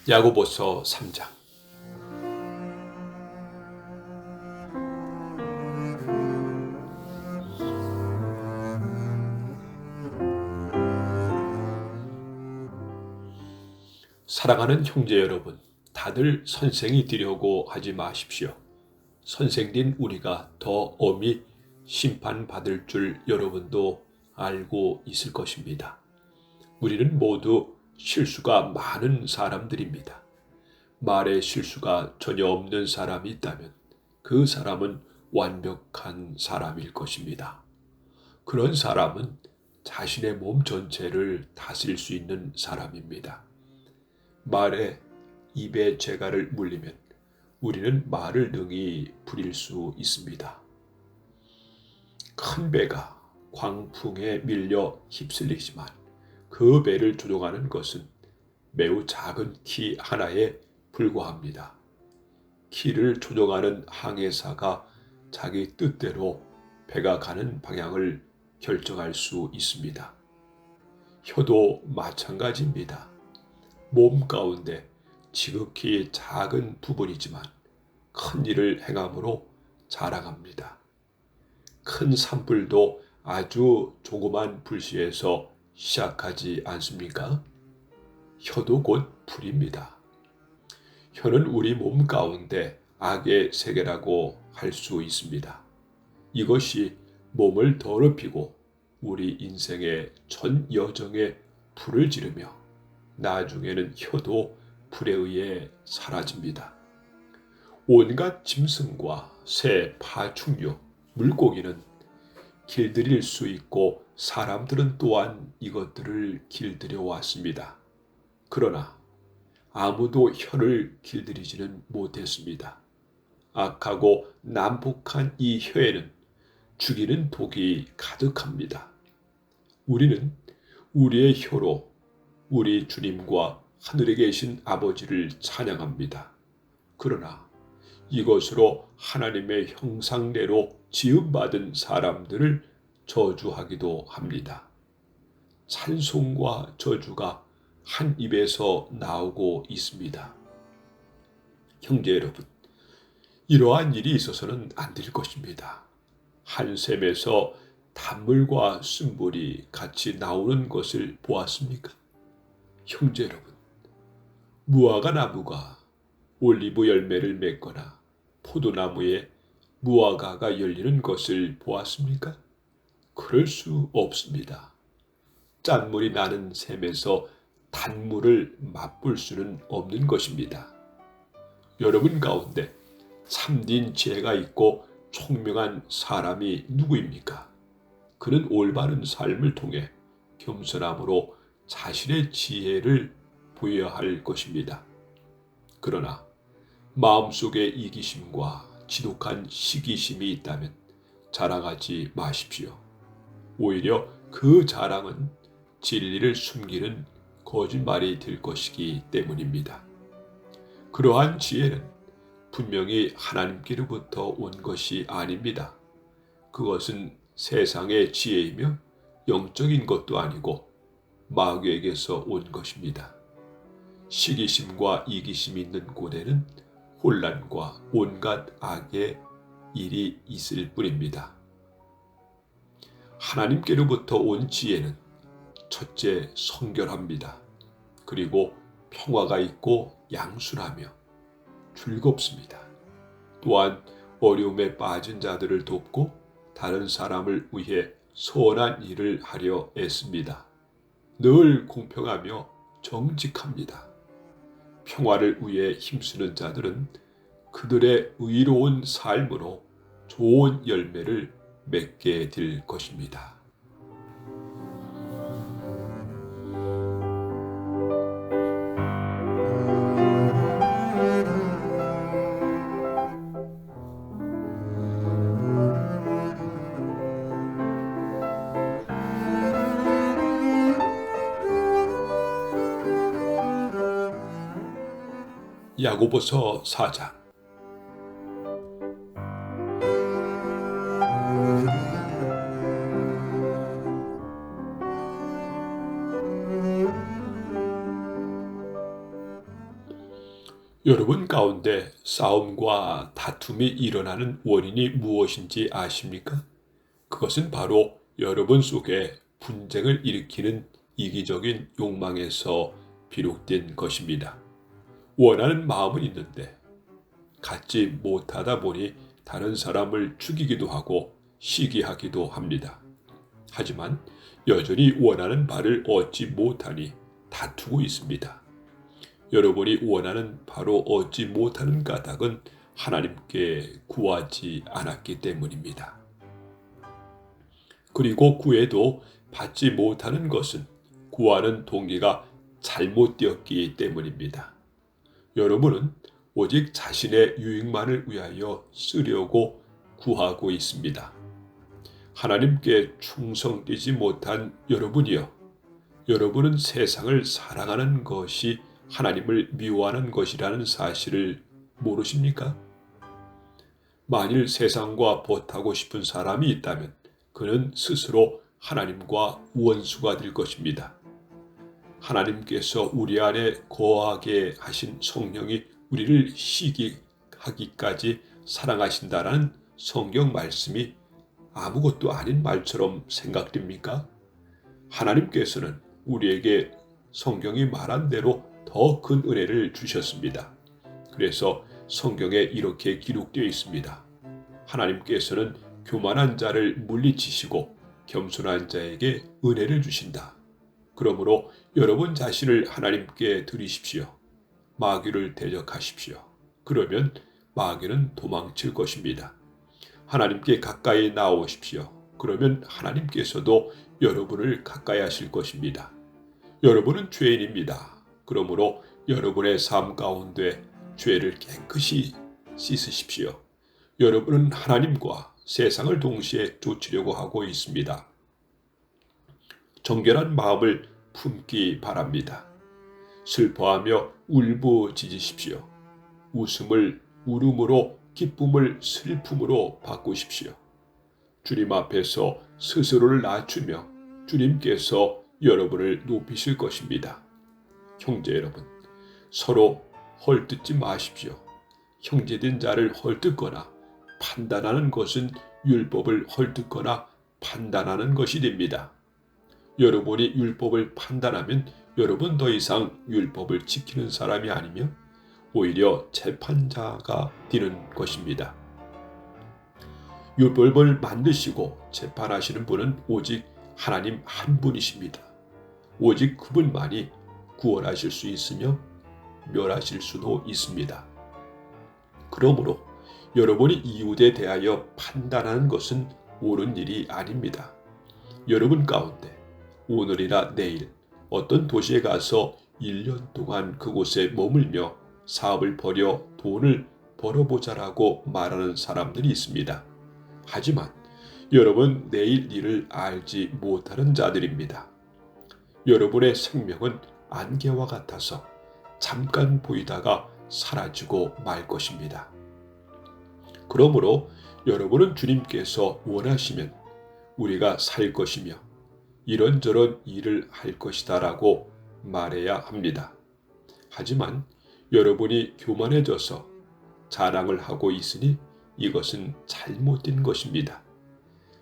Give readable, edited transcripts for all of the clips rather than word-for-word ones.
야고보서 3장. 사랑하는 형제 여러분, 다들 선생이 되려고 하지 마십시오. 선생된 우리가 더 엄히 심판받을 줄 여러분도 알고 있을 것입니다. 우리는 모두 실수가 많은 사람들입니다. 말에 실수가 전혀 없는 사람이 있다면 그 사람은 완벽한 사람일 것입니다. 그런 사람은 자신의 몸 전체를 다스릴 수 있는 사람입니다. 말에 입에 재갈을 물리면 우리는 말을 능히 부릴 수 있습니다. 큰 배가 광풍에 밀려 휩쓸리지만 그 배를 조종하는 것은 매우 작은 키 하나에 불과합니다. 키를 조종하는 항해사가 자기 뜻대로 배가 가는 방향을 결정할 수 있습니다. 혀도 마찬가지입니다. 몸 가운데 지극히 작은 부분이지만 큰 일을 행함으로 자랑합니다. 큰 산불도 아주 조그만 불씨에서 시작하지 않습니까? 혀도 곧 불입니다. 혀는 우리 몸 가운데 악의 세계라고 할 수 있습니다. 이것이 몸을 더럽히고 우리 인생의 전 여정에 불을 지르며 나중에는 혀도 불에 의해 사라집니다. 온갖 짐승과 새, 파충류, 물고기는 길들일 수 있고 사람들은 또한 이것들을 길들여 왔습니다. 그러나 아무도 혀를 길들이지는 못했습니다. 악하고 난폭한 이 혀에는 죽이는 독이 가득합니다. 우리는 우리의 혀로 우리 주님과 하늘에 계신 아버지를 찬양합니다. 그러나 이것으로 하나님의 형상대로 지음받은 사람들을 저주하기도 합니다. 찬송과 저주가 한 입에서 나오고 있습니다. 형제 여러분, 이러한 일이 있어서는 안 될 것입니다. 한 샘에서 단물과 쓴물이 같이 나오는 것을 보았습니까? 형제 여러분, 무화과 나무가 올리브 열매를 맺거나 포도나무에 무화과가 열리는 것을 보았습니까? 그럴 수 없습니다. 짠물이 나는 샘에서 단물을 맛볼 수는 없는 것입니다. 여러분 가운데 참된 지혜가 있고 총명한 사람이 누구입니까? 그는 올바른 삶을 통해 겸손함으로 자신의 지혜를 보여야 할 것입니다. 그러나 마음속에 이기심과 지독한 시기심이 있다면 자랑하지 마십시오. 오히려 그 자랑은 진리를 숨기는 거짓말이 될 것이기 때문입니다. 그러한 지혜는 분명히 하나님께로부터 온 것이 아닙니다. 그것은 세상의 지혜이며 영적인 것도 아니고 마귀에게서 온 것입니다. 시기심과 이기심이 있는 곳에는 혼란과 온갖 악의 일이 있을 뿐입니다. 하나님께로부터 온 지혜는 첫째 성결합니다. 그리고 평화가 있고 양순하며 즐겁습니다. 또한 어려움에 빠진 자들을 돕고 다른 사람을 위해 선한 일을 하려 애씁니다. 늘 공평하며 정직합니다. 평화를 위해 힘쓰는 자들은 그들의 의로운 삶으로 좋은 열매를 맺게 될 것입니다. 야고보서 4장. 여러분 가운데 싸움과 다툼이 일어나는 원인이 무엇인지 아십니까? 그것은 바로 여러분 속에 분쟁을 일으키는 이기적인 욕망에서 비롯된 것입니다. 원하는 마음은 있는데 갖지 못하다 보니 다른 사람을 죽이기도 하고 시기하기도 합니다. 하지만 여전히 원하는 바를 얻지 못하니 다투고 있습니다. 여러분이 원하는 바로 얻지 못하는 까닭은 하나님께 구하지 않았기 때문입니다. 그리고 구해도 받지 못하는 것은 구하는 동기가 잘못되었기 때문입니다. 여러분은 오직 자신의 유익만을 위하여 쓰려고 구하고 있습니다. 하나님께 충성되지 못한 여러분이여, 여러분은 세상을 사랑하는 것이 하나님을 미워하는 것이라는 사실을 모르십니까? 만일 세상과 벗하고 싶은 사람이 있다면 그는 스스로 하나님과 원수가 될 것입니다. 하나님께서 우리 안에 거하게 하신 성령이 우리를 시기하기까지 사랑하신다라는 성경 말씀이 아무것도 아닌 말처럼 생각됩니까? 하나님께서는 우리에게 성경이 말한 대로 더 큰 은혜를 주셨습니다. 그래서 성경에 이렇게 기록되어 있습니다. 하나님께서는 교만한 자를 물리치시고 겸손한 자에게 은혜를 주신다. 그러므로 여러분 자신을 하나님께 드리십시오. 마귀를 대적하십시오. 그러면 마귀는 도망칠 것입니다. 하나님께 가까이 나오십시오. 그러면 하나님께서도 여러분을 가까이 하실 것입니다. 여러분은 죄인입니다. 그러므로 여러분의 삶 가운데 죄를 깨끗이 씻으십시오. 여러분은 하나님과 세상을 동시에 쫓으려고 하고 있습니다. 정결한 마음을 품기 바랍니다. 슬퍼하며 울부짖으십시오. 웃음을 울음으로, 기쁨을 슬픔으로 바꾸십시오. 주님 앞에서 스스로를 낮추며 주님께서 여러분을 높이실 것입니다. 형제 여러분, 서로 헐뜯지 마십시오. 형제된 자를 헐뜯거나 판단하는 것은 율법을 헐뜯거나 판단하는 것이 됩니다. 여러분이 율법을 판단하면 여러분 더 이상 율법을 지키는 사람이 아니며 오히려 재판자가 되는 것입니다. 율법을 만드시고 재판하시는 분은 오직 하나님 한 분이십니다. 오직 그분만이 구원하실 수 있으며 멸하실 수도 있습니다. 그러므로 여러분이 이웃에 대하여 판단하는 것은 옳은 일이 아닙니다. 여러분 가운데 오늘이나 내일 어떤 도시에 가서 1년 동안 그곳에 머물며 사업을 벌여 돈을 벌어보자라고 말하는 사람들이 있습니다. 하지만 여러분 내일 일을 알지 못하는 자들입니다. 여러분의 생명은 안개와 같아서 잠깐 보이다가 사라지고 말 것입니다. 그러므로 여러분은 주님께서 원하시면 우리가 살 것이며 이런저런 일을 할 것이다 라고 말해야 합니다. 하지만 여러분이 교만해져서 자랑을 하고 있으니 이것은 잘못된 것입니다.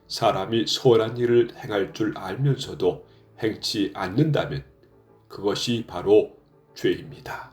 사람이 선한 일을 행할 줄 알면서도 행치 않는다면 그것이 바로 죄입니다.